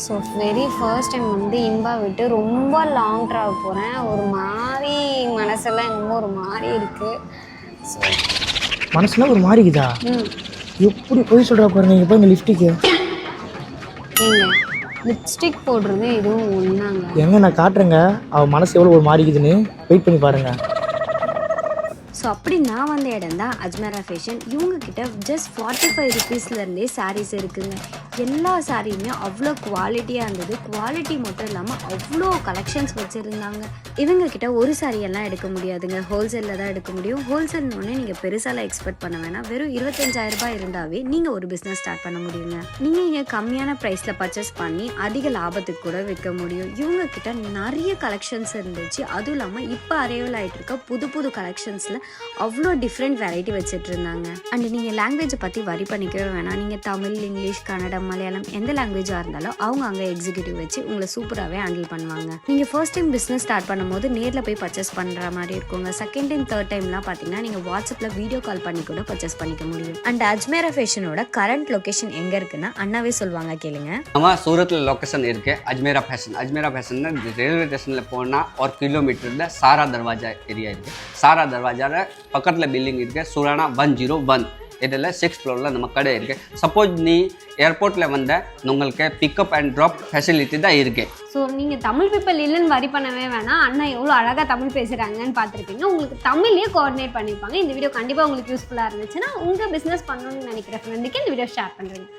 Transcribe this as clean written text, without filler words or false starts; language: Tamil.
ஸோ வெரி ஃபர்ஸ்ட் டைம் வந்து இன்பா விட்டு ரொம்ப லாங் ட்ராவல் போகிறேன். ஒரு மாதிரி மனசெல்லாம் என்னமோ ஒரு மாதிரி இருக்குது. ஸோ மனசுலாம் ஒரு மாறிக்குதா? ம் எப்படி போய் சொல்கிறா பாருங்க. இங்கே போய் இந்த லிஃப்ட்டுக்கு ஏங்க லிப்ஸ்டிக் போடுறது எதுவும் ஒன்றாங்க. எங்க நான் காட்டுறேங்க. அவள் மனசு எவ்வளோ ஒரு மாறிக்குதுன்னு வெயிட் பண்ணி பாருங்க. ஸோ அப்படி நான் வந்த இடம் தான் அஜ்மேரா ஃபேஷன். இவங்கக்கிட்ட ஜஸ்ட் 45 ருபீஸ்லேருந்தே சாரீஸ் இருக்குங்க. எல்லா சாரியுமே அவ்வளோ குவாலிட்டியாக இருந்தது. குவாலிட்டி மட்டும் இல்லாமல் அவ்வளோ கலெக்ஷன்ஸ் வச்சுருந்தாங்க. இவங்கக்கிட்ட ஒரு சாரியெல்லாம் எடுக்க முடியாதுங்க, ஹோல்சேலில் தான் எடுக்க முடியும். ஹோல்சேல்னோடனே நீங்கள் பெருசாலாம் எக்ஸ்பெக்ட் பண்ண வேணாம். வெறும் 25,000 ரூபாய் இருந்தாவே நீங்கள் ஒரு பிஸ்னஸ் ஸ்டார்ட் பண்ண முடியுங்க. நீங்கள் இங்கே கம்மியான ப்ரைஸில் பர்ச்சேஸ் பண்ணி அதிக லாபத்துக்கு கூட விற்க முடியும். இவங்கக்கிட்ட நிறைய கலெக்ஷன்ஸ் இருந்துச்சு. அதுவும் இல்லாமல் இப்போ அரைவல் ஆகிட்டு இருக்க புது புது கலெக்ஷன்ஸில் அவ்வளோ டிஃப்ரெண்ட் வெரைட்டி வச்சுட்டு இருந்தாங்க. அண்ட் நீங்கள் லாங்குவேஜை பற்றி வரி பண்ணிக்கவே வேணாம். நீங்கள் தமிழ், இங்கிலீஷ், கன்னடம், மலையாளம் எந்த லாங்குவேஜாக இருந்தாலும் அவங்க அங்கே எக்ஸிக்யூட்டிவ் வச்சு உங்களை சூப்பராகவே ஹேண்டில் பண்ணுவாங்க. நீங்கள் ஃபர்ஸ்ட் டைம் பிஸ்னஸ் ஸ்டார்ட் பண்ணும்போது நேரில் போய் பர்ச்சேஸ் பண்ணுற மாதிரி இருக்குங்க. செகண்ட் டைம், தேர்ட் டைம்லாம் பார்த்தீங்கன்னா நீங்கள் வாட்ஸ்அப்பில் வீடியோ கால் பண்ணி கூட பர்ச்சேஸ் பண்ணிக்க முடியும். அண்ட் அஜ்மேரா ஃபேஷனோட கரண்ட் லொகேஷன் எங்கே இருக்குன்னா அண்ணாவே சொல்லுவாங்க, கேளுங்க. நம்ம சூரத்தில் லொக்கேஷன் இருக்கு Ajmera fashion. Ajmera fashion railway ஸ்டேஷனில் போனால் ஒரு கிலோமீட்டரில் சாரா தர்வாஜா ஏரியா இருக்குது. சாரா தர்வாஜாவில் பக்கத்தில் பில்டிங் இருக்குது, சுரானா 101. இதில் 6th ஃப்ளோரில் நம்ம கடை இருக்குது. சப்போஸ் நீ ஏர்போர்ட்டில் வந்த உங்களுக்கு பிக்கப் அண்ட் ட்ராப் ஃபெசிலிட்டி தான் இருக்குது. ஸோ நீங்கள் தமிழ் பீப்பிள் இல்லைன்னு வரி பண்ணவே வேணாம். அண்ணா எவ்வளோ அழகாக தமிழ் பேசுகிறாங்கன்னு பார்த்துருப்பீங்க. உங்களுக்கு தமிழ்லேயே கோஆர்டினேட் பண்ணியிருப்பாங்க. இந்த வீடியோ கண்டிப்பாக உங்களுக்கு யூஸ்ஃபுல்லாக இருந்துச்சுன்னா உங்கள் பிஸ்னஸ் பண்ணணும்னு நினைக்கிற ஃப்ரெண்டுக்கு இந்த வீடியோ ஷேர் பண்ணுறேங்க.